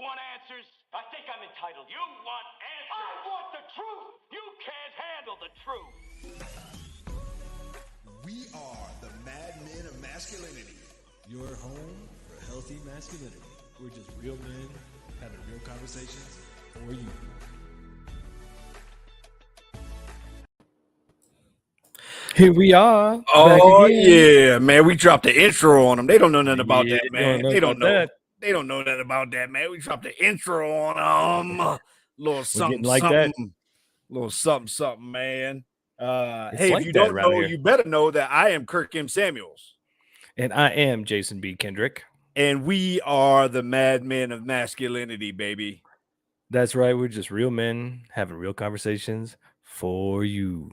want answers? I think I'm entitled. You want answers? I want the truth. You can't handle the truth. We are the Mad Men of Masculinity. Your home for healthy masculinity. We're just real men having real conversations for you. Here we are. Oh yeah, man. We dropped the intro on them. They don't know nothing about Yeah, that, man. don't know They don't about know. that. They don't know nothing about that, man. We dropped the intro on them. Little something, like something. that. Little something, something, man. It's Hey, like if you that don't around know, here. you better know that I am Kirk M. Samuels. And I am Jason B. Kendrick. And we are the Mad Men of Masculinity, baby. That's right. We're just real men having real conversations for you.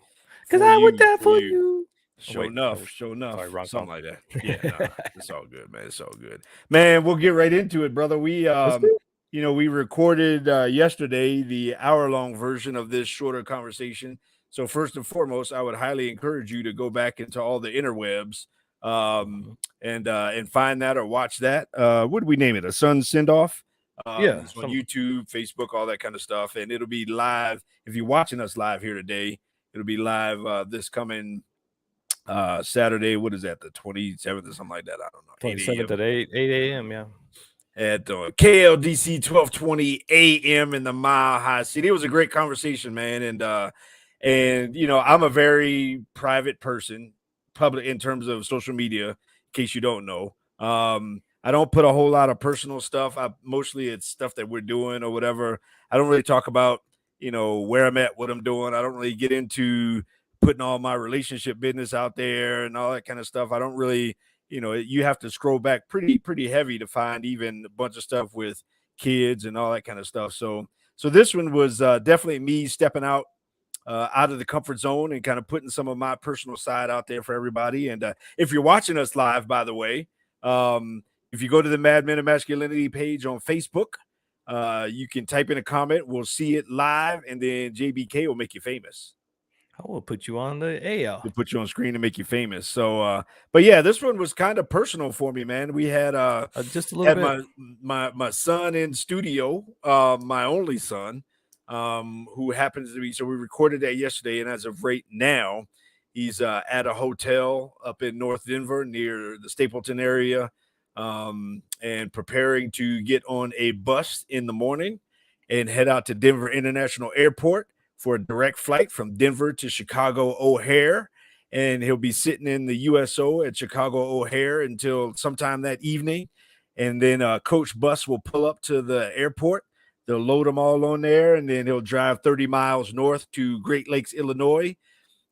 For Because I would you, die for for you. you. Show wait, enough, show enough. sorry, wrong Something song. like that. Yeah, nah, it's all good, man. It's all good. Man, we'll get right into it, brother. We we recorded yesterday the hour-long version of this shorter conversation. So first and foremost, I would highly encourage you to go back into all the interwebs and find that or watch that. What did we name it? A Sun Send-Off? It's on YouTube, Facebook, all that kind of stuff. And it'll be live. If you're watching us live here today, it'll be live this coming Saturday. What is that? The 27th or something like that. I don't know. 27th at 8 a.m. Yeah. At KLDC 1220 a.m. in the Mile High City. It was a great conversation, man. And you know, I'm a very private person, public in terms of social media, in case you don't know. I don't put a whole lot of personal stuff. Mostly it's stuff that we're doing or whatever. I don't really talk about, you know, where I'm at, what I'm doing. I don't really get into putting all my relationship business out there and all that kind of stuff. I don't really, you know, you have to scroll back pretty heavy to find even a bunch of stuff with kids and all that kind of stuff. So this one was definitely me stepping out of the comfort zone and kind of putting some of my personal side out there for everybody. And if you're watching us live, by the way, if you go to the Mad Men of Masculinity page on Facebook, you can type in a comment. We'll see it live, and then JBK will make you famous. I will put you on the AL. We'll put you on screen and make you famous. So, but yeah, this one was kind of personal for me, man. We had just a little bit. my son in studio, my only son, who happens to be. So we recorded that yesterday, and as of right now, he's at a hotel up in North Denver near the Stapleton area. And preparing to get on a bus in the morning and head out to Denver International Airport for a direct flight from Denver to Chicago O'Hare. And he'll be sitting in the USO at Chicago O'Hare until sometime that evening. And then Coach Bus will pull up to the airport. They'll load them all on there, and then he'll drive 30 miles north to Great Lakes, Illinois,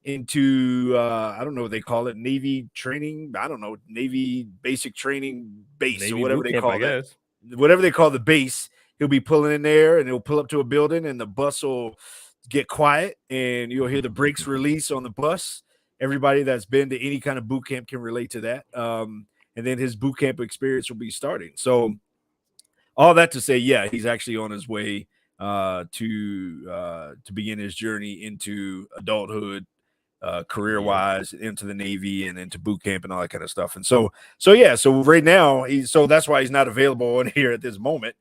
into I don't know what they call it, Navy training. I don't know, Navy basic training base Navy or whatever they call that. Whatever they call the base. He'll be pulling in there, and he'll pull up to a building, and the bus will get quiet, and you'll hear the brakes release on the bus. Everybody that's been to any kind of boot camp can relate to that. And then his boot camp experience will be starting. So all that to say, yeah, he's actually on his way to begin his journey into adulthood, career-wise, into the Navy and into boot camp and all that kind of stuff. And so right now that's why he's not available on here at this moment.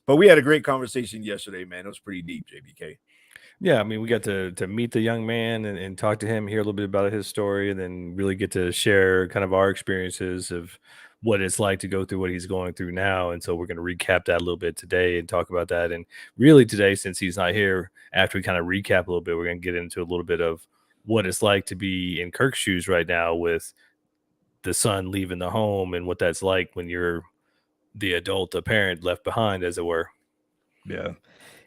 But we had a great conversation yesterday, man. It was pretty deep, JBK. Yeah, I mean, we got to meet the young man and talk to him, hear a little bit about his story, and then really get to share kind of our experiences of what it's like to go through what he's going through now. And so we're going to recap that a little bit today and talk about that. And really today, since he's not here, after we kind of recap a little bit, we're going to get into a little bit of what it's like to be in Kirk's shoes right now with the son leaving the home and what that's like when you're the adult, the parent left behind, as it were.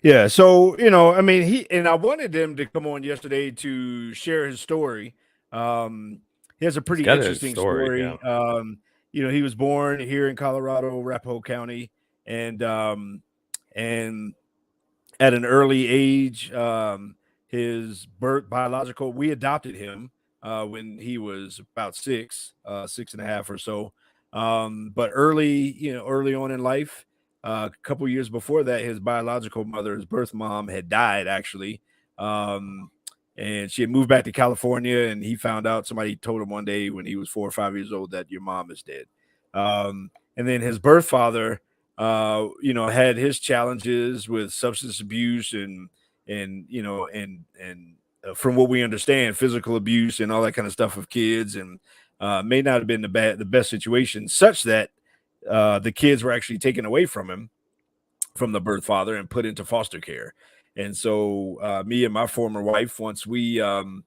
Yeah. So, you know, I mean, I wanted him to come on yesterday to share his story. He has a pretty interesting story. Yeah. You know, he was born here in Colorado, Arapahoe County, and at an early age, his biological, we adopted him when he was about 6.5 or so. But early on in life, a couple years before that, his biological mother, his birth mom, had died actually. And she had moved back to California, and he found out, somebody told him one day when he was 4 or 5 years old that your mom is dead. And then his birth father had his challenges with substance abuse and from what we understand, physical abuse and all that kind of stuff of kids, and may not have been the best situation, such that the kids were actually taken away from him, from the birth father, and put into foster care. And so me and my former wife, once we kind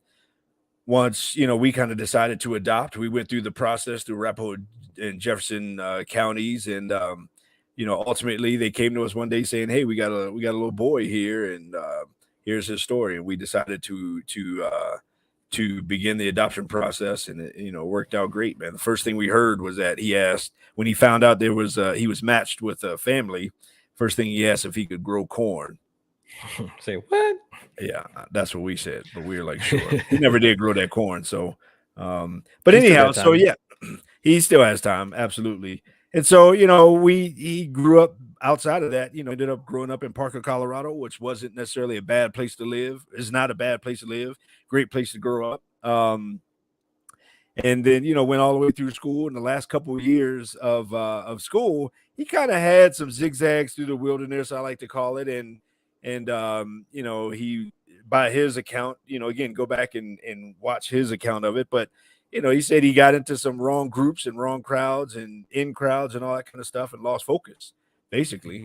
of decided to adopt, we went through the process through Arapahoe and Jefferson counties, and ultimately they came to us one day saying, "Hey, we got a little boy here, and here's his story." And we decided to begin the adoption process, and it worked out great, man. The first thing we heard was that he asked, when he found out there was he was matched with a family. First thing he asked if he could grow corn. Say what? Yeah, that's what we said, but we were like, sure. He never did grow that corn, so but anyhow, so yeah, he still has time, absolutely. And so he grew up outside of that, ended up growing up in Parker, Colorado, which wasn't necessarily a bad place to live. It's not a bad place to live, great place to grow up. And then went all the way through school. In the last couple of years of school, he kind of had some zigzags through the wilderness, I like to call it. And he, by his account, again, go back and watch his account of it, but he said he got into some wrong groups and wrong crowds and in crowds and all that kind of stuff, and lost focus, basically.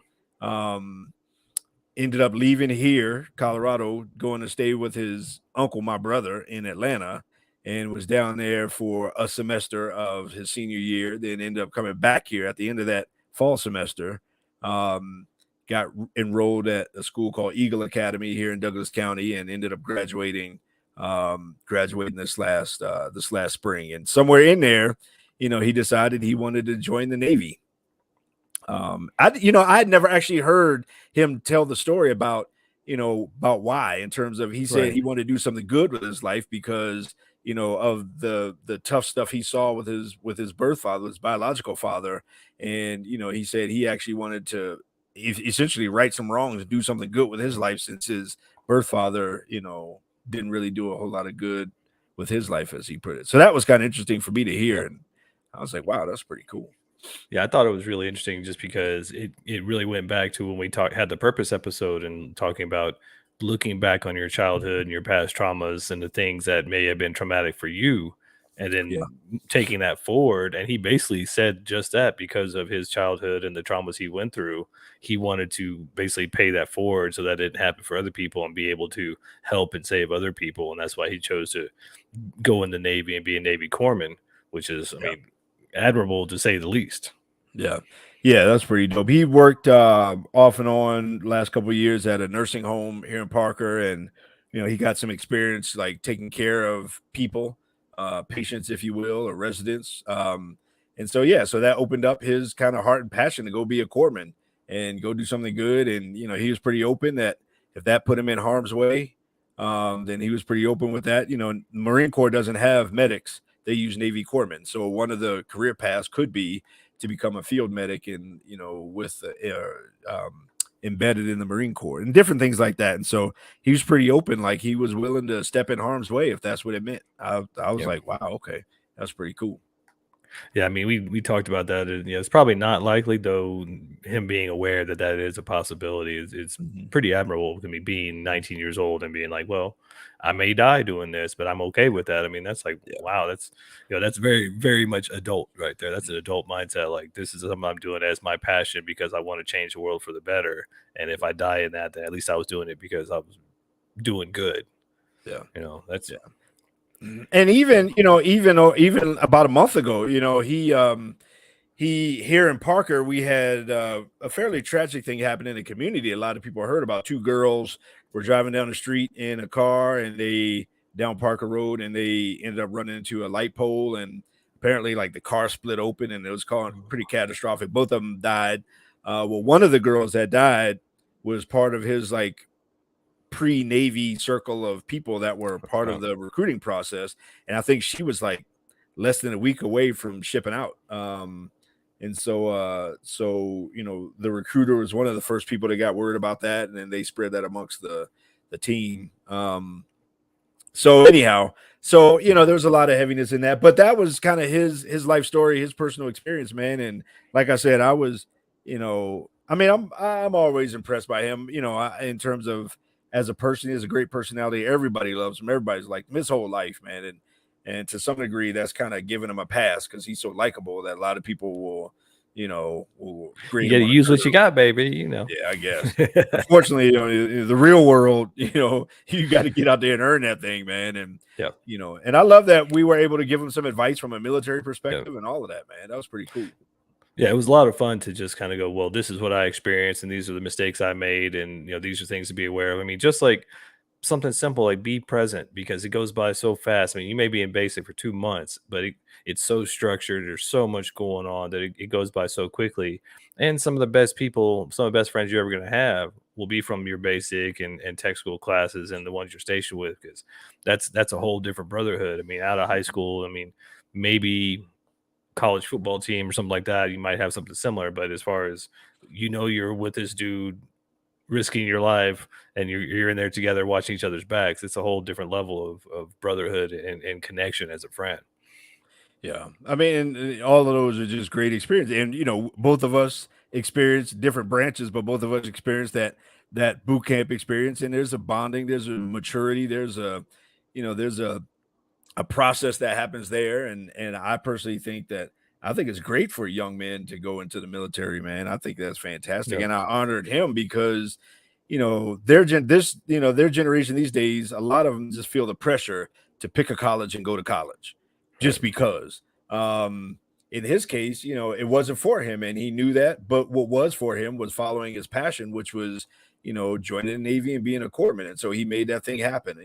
Ended up leaving here, Colorado, going to stay with his uncle, my brother, in Atlanta, and was down there for a semester of his senior year. Then ended up coming back here at the end of that fall semester. Got enrolled at a school called Eagle Academy here in Douglas County, and ended up graduating this last spring. And somewhere in there, he decided he wanted to join the Navy. I had never actually heard him tell the story about why, in terms of, he said he wanted to do something good with his life because of the tough stuff he saw with his birth father, his biological father. And he said he actually wanted to essentially right some wrongs and do something good with his life, since his birth father didn't really do a whole lot of good with his life, as he put it. So that was kind of interesting for me to hear, and I was like, wow, that's pretty cool. Yeah, I thought it was really interesting just because it really went back to when we had the purpose episode and talking about looking back on your childhood and your past traumas and the things that may have been traumatic for you, and then taking that forward. And he basically said just that, because of his childhood and the traumas he went through, he wanted to basically pay that forward so that it didn't happen for other people and be able to help and save other people. And that's why he chose to go in the Navy and be a Navy corpsman, which is, I mean, admirable to say the least. Yeah, that's pretty dope. He worked off and on last couple of years at a nursing home here in Parker, and he got some experience like taking care of people, patients, if you will, or residents. And so so that opened up his kind of heart and passion to go be a corpsman and go do something good. And he was pretty open that if that put him in harm's way, then he was pretty open with that. Marine Corps doesn't have medics. They use Navy corpsmen. So one of the career paths could be to become a field medic, and with embedded in the Marine Corps and different things like that. And so he was pretty open, like he was willing to step in harm's way if that's what it meant. I was like, wow, okay, that's pretty cool. Yeah, I mean, we talked about that. And, it's probably not likely, though. Him being aware that is a possibility it's pretty admirable. I mean, being 19 years old and being like, well, I may die doing this, but I'm okay with that. I mean, that's like, wow, that's that's very, very much adult right there. That's an adult mindset. Like, this is something I'm doing as my passion because I want to change the world for the better. And if I die in that, then at least I was doing it because I was doing good. Yeah, that's And even even about a month ago, he here in Parker, we had a fairly tragic thing happen in the community. A lot of people heard about. Two girls were driving down the street in a car, and they down Parker Road, and they ended up running into a light pole, and apparently like the car split open, and it was pretty catastrophic. Both of them died. Well, one of the girls that died was part of his like pre-Navy circle of people that were part of the recruiting process, and I think she was like less than a week away from shipping out. And so the recruiter was one of the first people that got word about that, and then they spread that amongst the team. So anyhow, there's a lot of heaviness in that, but that was kind of his life story, his personal experience, man. And like I said, I was I mean, I'm always impressed by him. In terms of as a person, he has a great personality. Everybody loves him. Everybody's like him his whole life, man. And to some degree, that's kind of giving him a pass because he's so likable that a lot of people will You grade got him to on a use what curve. you got, baby. Yeah, I guess. Unfortunately, in the real world, you got to get out there and earn that thing, man. And Yeah. and I love that we were able to give him some advice from a military Yeah. perspective and all of that, man. That was pretty cool. Yeah, it was a lot of fun to just kind of go, well, this is what I experienced, and these are the mistakes I made, and these are things to be aware of. I mean, just like something simple like be present because it goes by so fast. I mean, you may be in basic for 2 months, but it's so structured. There's so much going on that it goes by so quickly. And some of the best people, some of the best friends you're ever going to have will be from your basic and tech school classes and the ones you're stationed with, because that's a whole different brotherhood. I mean, out of high school, I mean, maybe college football team or something like that, you might have something similar. But as far as you're with this dude risking your life and you're in there together watching each other's backs, it's a whole different level of brotherhood and connection as a friend. Yeah. I mean, and all of those are just great experience. And both of us experienced different branches, but both of us experienced that boot camp experience. And there's a bonding, there's a maturity, there's a process that happens there. And I personally think that I think it's great for young men to go into the military, man. I think that's fantastic. Yeah. And I honored him because their generation these days, a lot of them just feel the pressure to pick a college and go to college just Right. because. In his case, it wasn't for him and he knew that, but what was for him was following his passion, which was, joining the Navy and being a corpsman. And so he made that thing happen.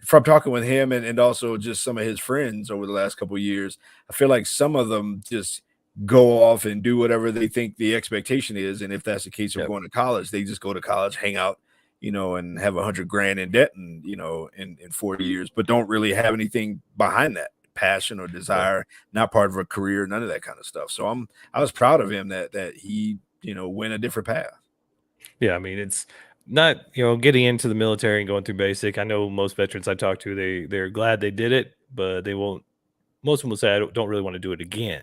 From talking with him and also just some of his friends over the last couple of years, I feel like some of them just go off and do whatever they think the expectation is. And if that's the case of Yep. going to college, they just go to college, hang out, and have 100 grand in debt and, in 40 years, but don't really have anything behind that passion or Yeah. desire, not part of a career, none of that kind of stuff. So I was proud of him that he, went a different path. Yeah, I mean, it's not, getting into the military and going through basic. I know most veterans I talk to, they're glad they did it, but they won't. Most of them will say, I don't really want to do it again.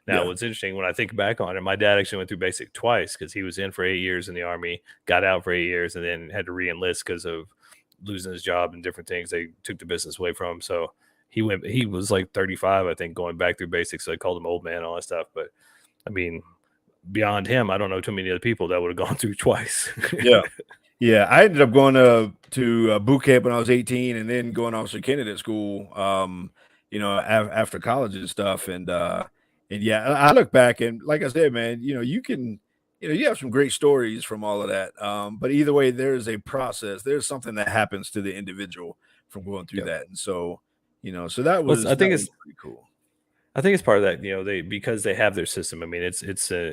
Now, Yeah. what's interesting when I think back on it, my dad actually went through basic twice because he was in for 8 years in the army, got out for 8 years, and then had to re-enlist because of losing his job and different things. They took the business away from him, so he was like 35, I think, going back through basics. So they called him old man and all that stuff. But I mean, beyond him, I don't know too many other people that would have gone through twice. Yeah. Yeah, I ended up going to boot camp when I was 18, and then going officer candidate school. After college and stuff, and yeah, I look back and like I said, man, you can, you have some great stories from all of that. But either way, there is a process. There's something that happens to the individual from going through Yep. that, and so so that Well, was pretty cool. I think it's part of that, they because they have their system. I mean,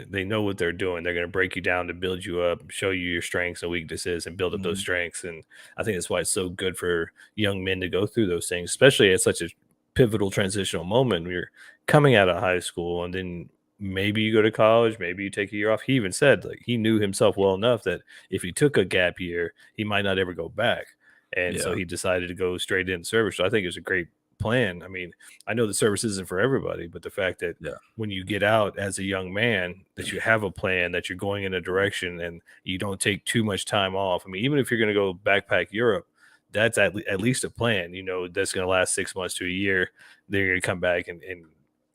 they know what they're doing. They're going to break you down to build you up, show you your strengths and weaknesses, and build up those Mhm. strengths. And I think that's why it's so good for young men to go through those things, especially at such a pivotal transitional moment. When you're coming out of high school, and then maybe you go to college, maybe you take a year off. He even said like he knew himself well enough that if he took a gap year, he might not ever go back. And so Yeah, he decided to go straight into service. So I think it was a great plan. I mean, I know the service isn't for everybody, but the fact that yeah, when you get out as a young man, that you have a plan, that you're going in a direction, and you don't take too much time off. I mean, even if you're going to go backpack Europe, that's at least a plan. That's going to last 6 months to a year. Then you're going to come back and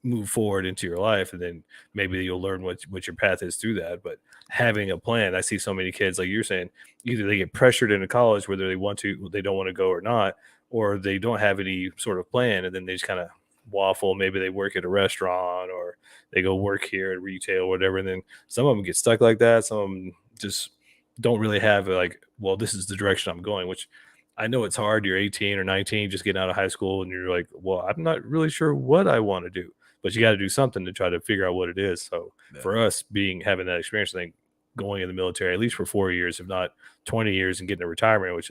move forward into your life, and then maybe you'll learn what your path is through that. But having a plan, I see so many kids, like you're saying, either they get pressured into college, whether they don't want to go or not, or they don't have any sort of plan, and then they just kind of waffle. Maybe they work at a restaurant, or they go work here at retail or whatever. And then some of them get stuck like that. Some of them just don't really have like, well, this is the direction I'm going, which I know it's hard. You're 18 or 19, just getting out of high school, and you're like, well, I'm not really sure what I want to do, but you got to do something to try to figure out what it is. So yeah. for us having that experience, I think going in the military, at least for 4 years, if not 20 years, and getting a retirement,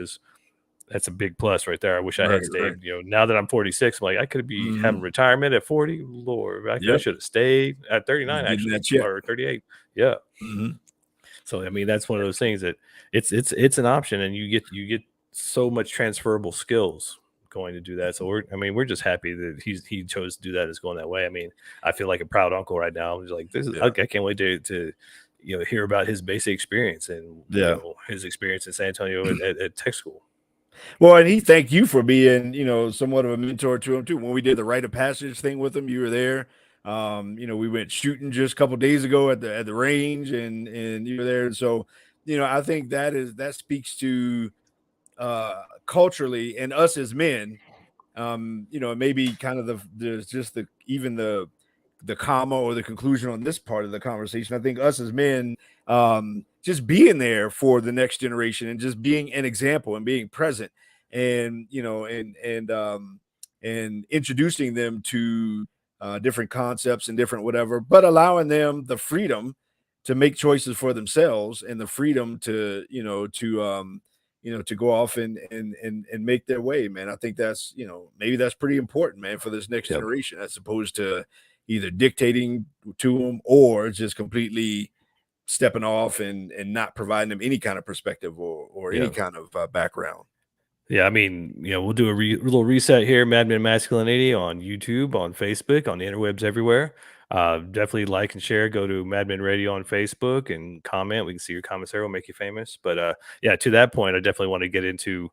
that's a big plus right there. I wish I Right, had right. stayed. Now that I'm 46, I'm like, I could be having Mhm. retirement at 40. Lord, I Yep, should have stayed at 39, getting actually, that check. or 38. Yeah. Mhm. So I mean, that's one of those things that it's an option, and you get so much transferable skills going to do that. So we're just happy that he chose to do that, is going that way. I mean, I feel like a proud uncle right now. I'm just like, this is Yeah. I can't wait to hear about his basic experience and his experience in San Antonio at tech school. Well, and he thanked you for being, somewhat of a mentor to him too. When we did the rite of passage thing with him, you were there. We went shooting just a couple days ago at the range, and you were there. And so, I think that speaks to culturally and us as men. Maybe kind of there's just the comma or the conclusion on this part of the conversation. I think us as men, just being there for the next generation and just being an example and being present, and and introducing them to different concepts and different whatever, but allowing them the freedom to make choices for themselves and the freedom to to go off and make their way, man. I think that's maybe that's pretty important, man, for this next Yep. generation, as opposed to either dictating to them or just completely stepping off and not providing them any kind of perspective or any Yeah. kind of background. Yeah, I mean, we'll do a little reset here. Madman Masculinity on YouTube, on Facebook, on the interwebs everywhere. Definitely like and share. Go to Madman Radio on Facebook and comment. We can see your comments there. We'll make you famous. But yeah, to that point, I definitely want to get into,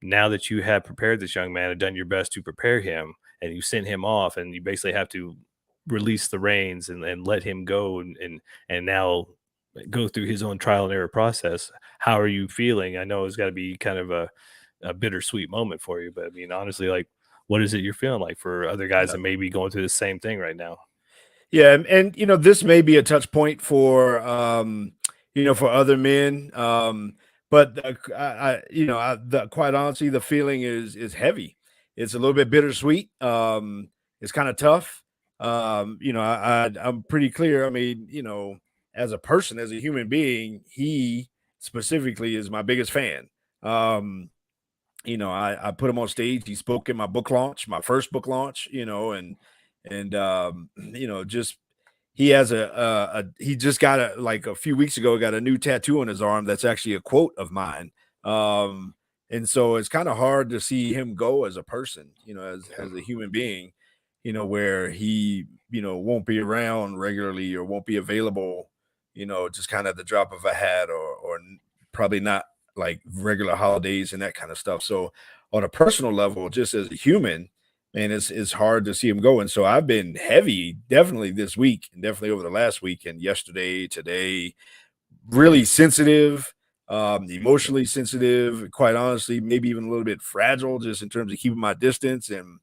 now that you have prepared this young man and done your best to prepare him, and you sent him off, and you basically have to release the reins and let him go, and now go through his own trial and error process. How are you feeling? I know it's got to be kind of a bittersweet moment for you, but I mean, honestly, like, what is it you're feeling like for other guys that may be going through the same thing right now? Yeah, and this may be a touch point for for other men. But quite honestly, the feeling is heavy. It's a little bit bittersweet. It's kind of tough. I'm pretty clear. I mean, as a person, as a human being, he specifically is my biggest fan. I put him on stage. He spoke in my book launch, my first book launch, just he has he just got a few weeks ago, got a new tattoo on his arm that's actually a quote of mine. And so it's kind of hard to see him go as a person, as a human being, where he, won't be around regularly or won't be available, just kind of the drop of a hat, or probably not like regular holidays and that kind of stuff. So on a personal level, just as a human, and it's hard to see him go. And so I've been heavy, definitely this week, and definitely over the last week and yesterday, today, really sensitive, emotionally sensitive, quite honestly, maybe even a little bit fragile, just in terms of keeping my distance, and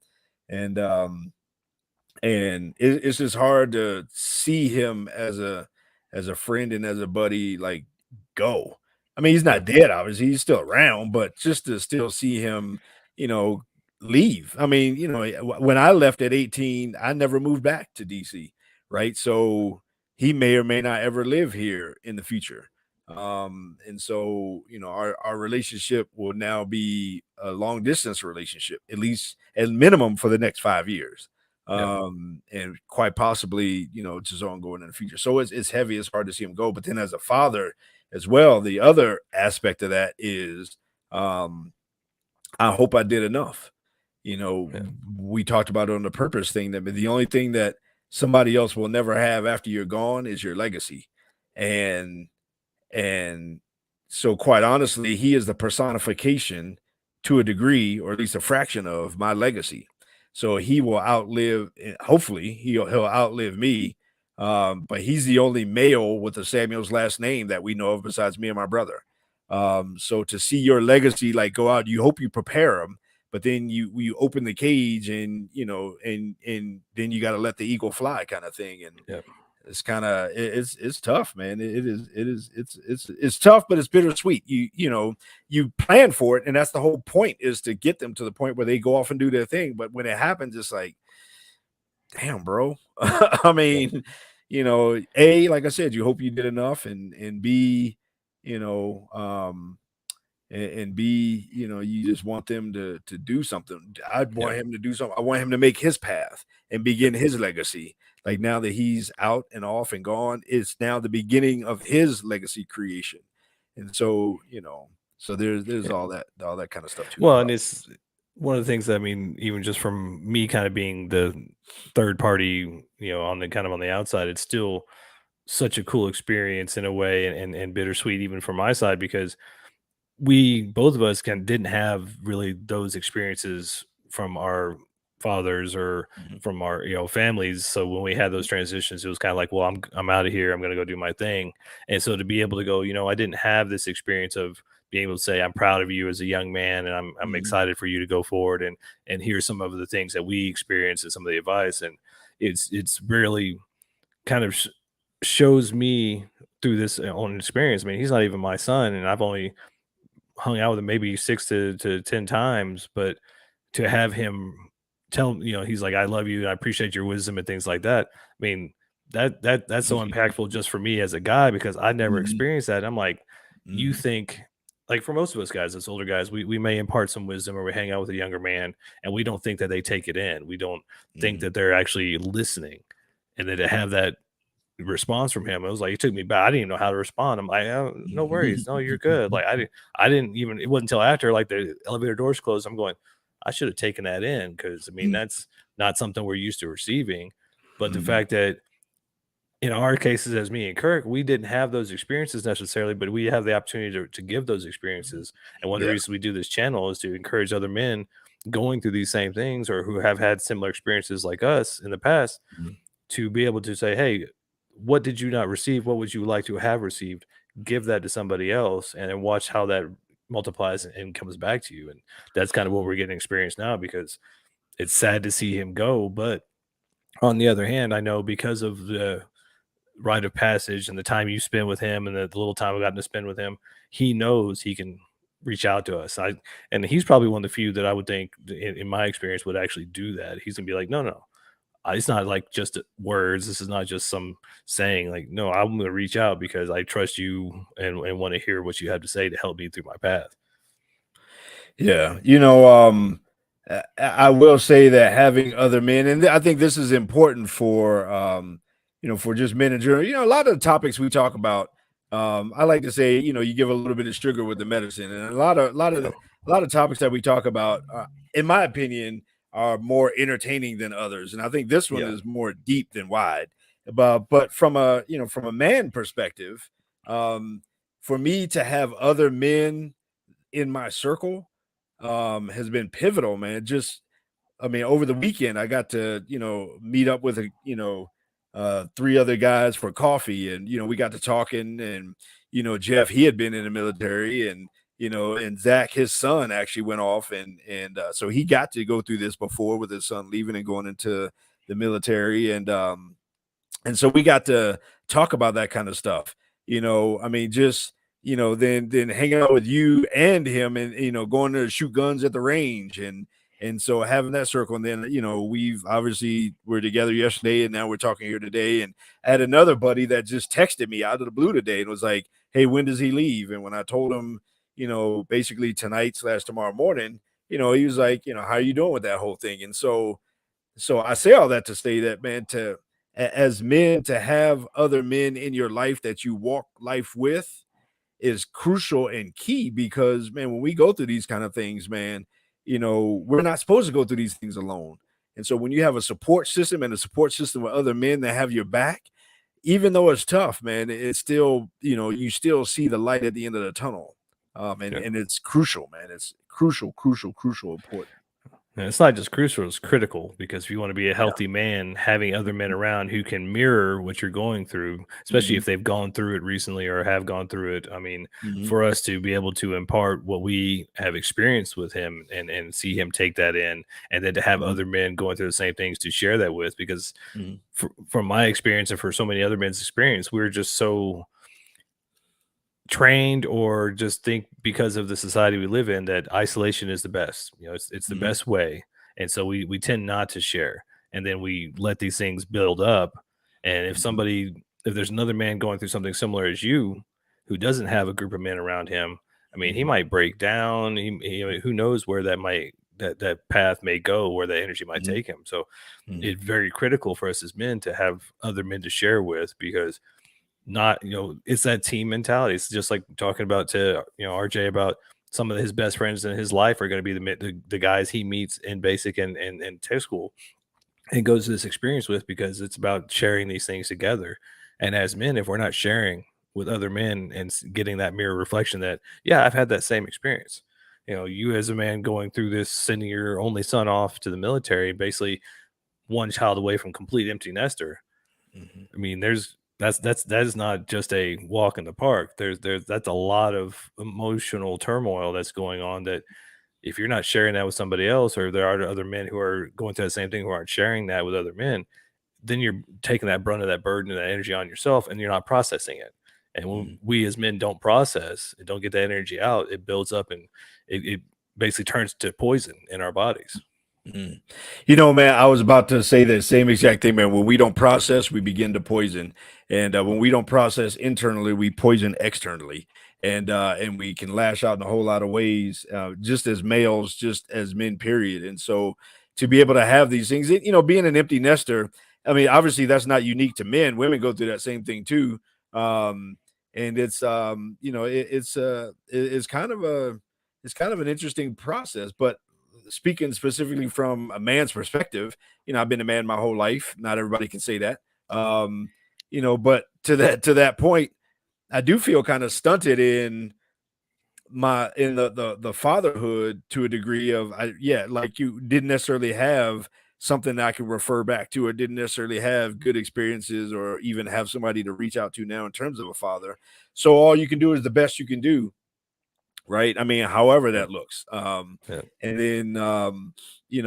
it's just hard to see him as a friend and as a buddy, like, go. I mean, he's not dead, obviously, he's still around, but just to still see him, leave. I mean, when I left at 18, I never moved back to DC, right? So he may or may not ever live here in the future. And so, our relationship will now be a long distance relationship, at least at minimum for the next 5 years. And quite possibly, just ongoing in the future. So it's heavy, it's hard to see him go. But then as a father as well, the other aspect of that is, I hope I did enough. We talked about it on the purpose thing, that the only thing that somebody else will never have after you're gone is your legacy. And so quite honestly, he is the personification to a degree, or at least a fraction of my legacy. So he will outlive, hopefully he'll outlive me. But he's the only male with a Samuel's last name that we know of besides me and my brother. So to see your legacy like go out, you hope you prepare him, but then you open the cage and and then you got to let the eagle fly, kind of thing. And it's kind of it's tough, man. It's tough, but it's bittersweet. You plan for it, and that's the whole point, is to get them to the point where they go off and do their thing. But when it happens, it's like, damn, bro. I mean, A, like I said, you hope you did enough, and B, and B, you just want them to do something. I'd want him to do something. I want him to make his path and begin his legacy. Like, now that he's out and off and gone, it's now the beginning of his legacy creation. And so, so there's all that kind of stuff too. Well, and it's one of the things that, I mean, even just from me kind of being the third party, on the kind of on the outside, it's still such a cool experience in a way, and bittersweet even from my side, because we both of us didn't have really those experiences from our fathers or Mhm. from our families. So when we had those transitions, it was kind of like, well, I'm out of here, I'm going to go do my thing. And so to be able to go, I didn't have this experience of being able to say I'm proud of you as a young man, and I'm Mhm. excited for you to go forward, and here's some of the things that we experienced and some of the advice. And it's really kind of shows me through this own experience. I mean, he's not even my son, and I've only hung out with him maybe 6 to 10 times, but to have him tell he's like, "I love you, and I appreciate your wisdom," and things like that. I mean, that's so impactful just for me as a guy, because I never Mhm. experienced that. I'm like, you Mhm. think, like, for most of us guys, as older guys, we may impart some wisdom, or we hang out with a younger man, and we don't think that they take it in. We don't think Mhm. that they're actually listening, and then to have that response from him, it was like, it took me back. I didn't even know how to respond. I'm like, "Oh, no worries. No, you're good." Like, I didn't even, it wasn't until after, like, the elevator doors closed, I'm going, I should have taken that in, because I mean, that's not something we're used to receiving. But the Mhm. fact that in our cases, as me and Kirk, we didn't have those experiences necessarily, but we have the opportunity to give those experiences. And one of the Yeah. reasons we do this channel is to encourage other men going through these same things, or who have had similar experiences like us in the past, Mhm. to be able to say, "Hey, what did you not receive? What would you like to have received? Give that to somebody else, and then watch how that multiplies and comes back to you." And that's kind of what we're getting experience now, because it's sad to see him go. But on the other hand, I know, because of the rite of passage and the time you spend with him, and the little time I've gotten to spend with him, he knows he can reach out to us. And he's probably one of the few that I would think, in my experience, would actually do that. He's gonna be like, "No, no, it's not like just words. This is not just some saying. Like, no, I'm gonna reach out because I trust you, and want to hear what you have to say to help me through my path." Yeah, I will say that having other men, and I think this is important for, for just men in general. A lot of the topics we talk about, I like to say, you give a little bit of sugar with the medicine, and a lot of topics that we talk about, in my opinion, are more entertaining than others, and I think this one Yeah, is more deep than wide. But from a from a man perspective, um, for me to have other men in my circle has been pivotal, man. Just I mean, over the weekend, I got to, meet up with three other guys for coffee, and we got to talking, and Jeff, he had been in the military, and and Zach, his son, actually went off, and so he got to go through this before with his son leaving and going into the military, and so we got to talk about that kind of stuff. I mean, just then hanging out with you and him, and going to shoot guns at the range, and so having that circle, and then we've obviously we're together yesterday, and now we're talking here today. And I had another buddy that just texted me out of the blue today and was like, "Hey, when does he leave?" And when I told him, basically tonight/tomorrow morning, he was like, "How are you doing with that whole thing?" And so I say all that to say that, man, as men, to have other men in your life that you walk life with is crucial and key, because man, when we go through these kind of things, man, we're not supposed to go through these things alone. And so when you have a support system, and a support system with other men that have your back, even though it's tough, man, it's still, you still see the light at the end of the tunnel. And yeah. and it's crucial, man. It's crucial, crucial, crucial important. And it's not just crucial; it's critical, because if you want to be a Yeah. healthy man, having other men around who can mirror what you're going through, especially Mhm. if they've gone through it recently or have gone through it. I mean, Mhm. for us to be able to impart what we have experienced with him, and see him take that in, and then to have Mhm. other men going through the same things to share that with, because Mhm. from my experience, and for so many other men's experience, we're just so trained, or just think, because of the society we live in, that isolation is the best. It's the Mhm. best way. And so we tend not to share, and then we let these things build up. And Mhm. if there's another man going through something similar as you, who doesn't have a group of men around him, I mean, he Mhm. might break down. Who knows where that path may go, where that energy might Mhm. take him. So Mhm. it's very critical for us as men to have other men to share with, because not, it's that team mentality. It's just like talking about to, RJ, about some of his best friends in his life are going to be the guys he meets in basic and tech school and goes to this experience with, because it's about sharing these things together. And as men, if we're not sharing with other men and getting that mirror reflection that, yeah, I've had that same experience. You as a man going through this, sending your only son off to the military, basically one child away from complete empty nester. Mhm. I mean, that is not just a walk in the park. That's a lot of emotional turmoil that's going on, that if you're not sharing that with somebody else, or there are other men who are going through the same thing who aren't sharing that with other men, then you're taking that brunt of that burden and that energy on yourself, and you're not processing it. And when Mhm. we as men don't process and don't get that energy out, it builds up, and it basically turns to poison in our bodies. Mhm. Man, I was about to say the same exact thing, man. When we don't process, we begin to poison, and when we don't process internally, we poison externally, and we can lash out in a whole lot of ways, just as males, just as men, period. And so, to be able to have these things, being an empty nester, I mean, obviously that's not unique to men. Women go through that same thing too, and it's kind of an interesting process, but speaking specifically from a man's perspective, I've been a man my whole life. Not everybody can say that. But to that point, I do feel kind of stunted in the fatherhood to a degree of like you didn't necessarily have something that I can refer back to, or didn't necessarily have good experiences, or even have somebody to reach out to now in terms of a father. So all you can do is the best you can do, right? I mean, however Yeah. that looks. Yeah. And then and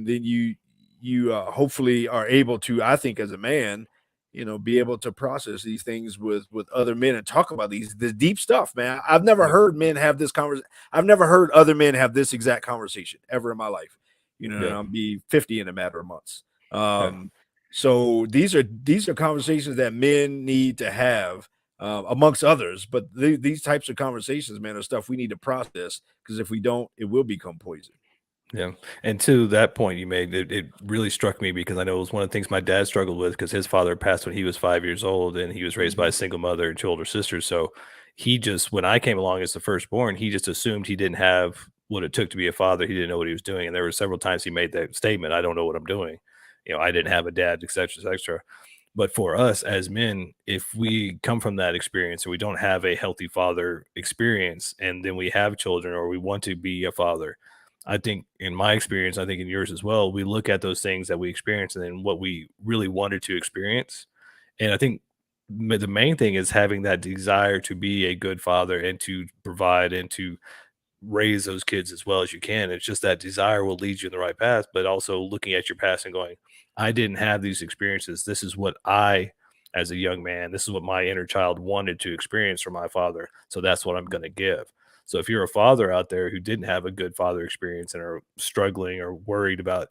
then you hopefully are able to, I think, as a man, be able to process these things with other men and talk about this deep stuff, man. I've never Yep. heard men have this conversation. I've never heard other men have this exact conversation ever in my life. And Yeah. I'll be 50 in a matter of months. Yeah. So these are conversations that men need to have, amongst others. But these types of conversations, man, are stuff we need to process, because if we don't, it will become poison. Yeah. And to that point you made, it really struck me, because I know it was one of the things my dad struggled with, because his father passed when he was 5 years old, and he was raised by Mhm. a single mother and two older sisters. So he just, when I came along as the firstborn, he just assumed he didn't have what it took to be a father. He didn't know what he was doing. And there were several times he made that statement, I don't know what I'm doing. I didn't have a dad, et cetera, et cetera. But for us as men, if we come from that experience, or we don't have a healthy father experience, and then we have children, or we want to be a father, I think in my experience, I think in yours as well, we look at those things that we experience and then what we really wanted to experience. And I think the main thing is having that desire to be a good father and to provide and to raise those kids as well as you can. It's just that desire will lead you in the right path, but also looking at your past and going, I didn't have these experiences. This is what I, as a young man, this is what my inner child wanted to experience from my father. So that's what I'm going to give. So if you're a father out there who didn't have a good father experience and are struggling or worried about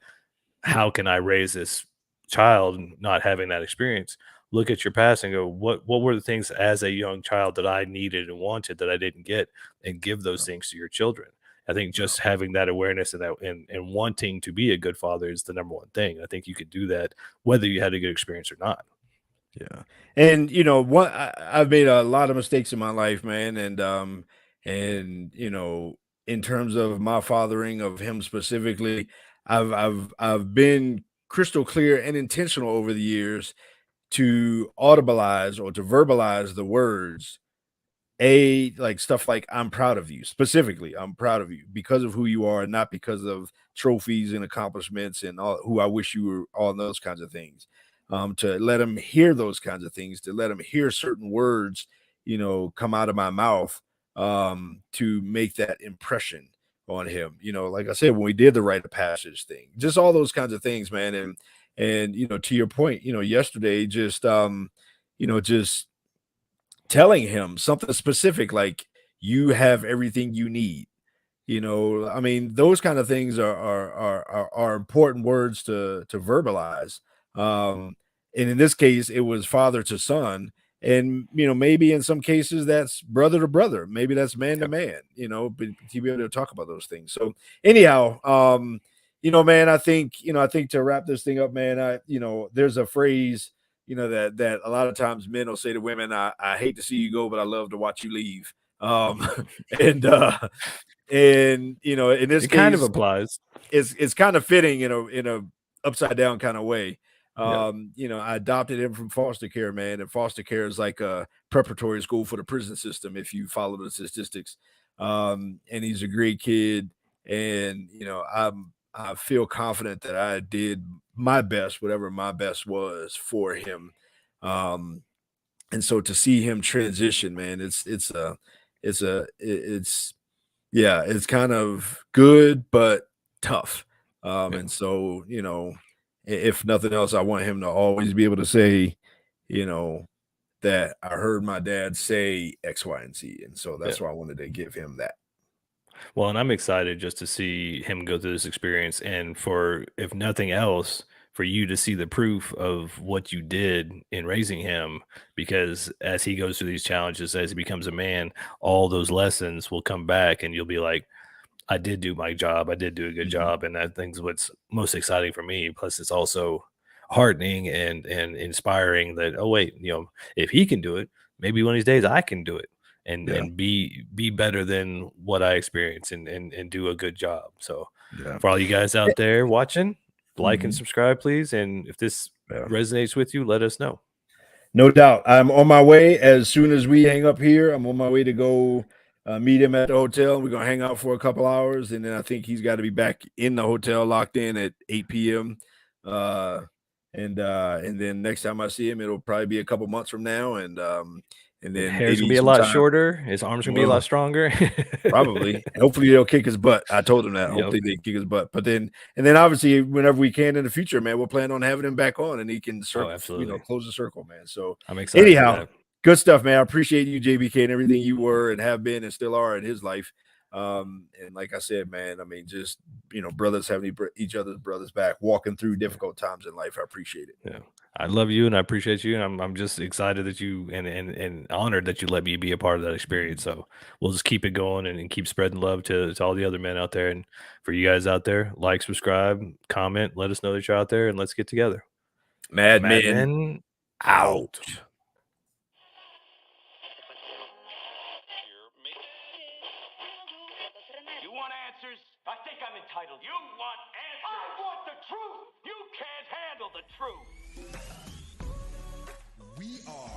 how can I raise this child and not having that experience, look at your past and go, what were the things as a young child that I needed and wanted that I didn't get, and give those things to your children. I think just having that awareness and that and wanting to be a good father is the number one thing. I think you could do that whether you had a good experience or not. Yeah. And what I've made a lot of mistakes in my life, man. And in terms of my fathering of him specifically, I've been crystal clear and intentional over the years to audibilize or to verbalize the words, like stuff like "I'm proud of you." Specifically, I'm proud of you because of who you are, and not because of trophies and accomplishments and all who I wish you were, all those kinds of things. To let them hear those kinds of things, to let them hear certain words, come out of my mouth, to make that impression on him. Like I said, when we did the rite of passage thing, just all those kinds of things, man. And to your point, yesterday, just telling him something specific, like, you have everything you need. I mean, those kind of things are important words to verbalize. Um, and in this case, it was father to son, and maybe in some cases that's brother to brother, maybe that's man to Yeah. man. But to be able to talk about those things. So anyhow, man, I think to wrap this thing up, man, there's a phrase, that a lot of times men will say to women, I hate to see you go, but I love to watch you leave. Um, and and in this It kind of case, applies. it's kind of fitting in a upside down kind of way. Yeah. I adopted him from foster care, man, and foster care is like a preparatory school for the prison system if you follow the statistics. And he's a great kid, and I feel confident that I did my best, whatever my best was for him. Um, and so to see him transition, man, it's yeah, it's kind of good but tough. Yeah. And so, if nothing else, I want him to always be able to say, you know, that I heard my dad say X, Y, and Z. And so Yeah. that's why I wanted to give him that. Well, and I'm excited just to see him go through this experience and for, if nothing else, for you to see the proof of what you did in raising him. Because as he goes through these challenges, as he becomes a man, all those lessons will come back and you'll be like, I did do my job. I did do a good Mhm. job. And I think what's most exciting for me. Plus, it's also heartening and inspiring that, oh, wait, if he can do it, maybe one of these days I can do it and Yeah. be better than what I experience and do a good job. So Yeah. for all you guys out there watching, like and Mhm. subscribe, please. And if this Yeah. resonates with you, let us know. No doubt. I'm on my way. As soon as we hang up here, I'm on my way to go meet him at the hotel. We're going to hang out for a couple hours. And then I think he's got to be back in the hotel locked in at 8 p.m. And then next time I see him, it'll probably be a couple months from now. And then Hair's gonna maybe be a lot sometime. shorter. His arms gonna be a lot Well, stronger. probably. Hopefully they'll kick his butt. I told him that. Yep. Hopefully they kick his butt. And then obviously whenever we can in the future, man, we'll plan on having him back on and he can Oh, absolutely. close the circle, man. So I'm excited for anyhow, that. good stuff, man. I appreciate you, JBK, and everything you were and have been and still are in his life. And like I said, man, I mean, just brothers having each other's brothers back, walking through difficult times in life. I appreciate it. Yeah. I love you and I appreciate you. And I'm just excited that you and honored that you let me be a part of that experience. So we'll just keep it going and keep spreading love to all the other men out there. And for you guys out there, like, subscribe, comment, let us know that you're out there and let's get together. Mad Mad Men Men out. out. You want answers? I think I'm entitled. You want answers? I want the truth. You can't handle the truth. We are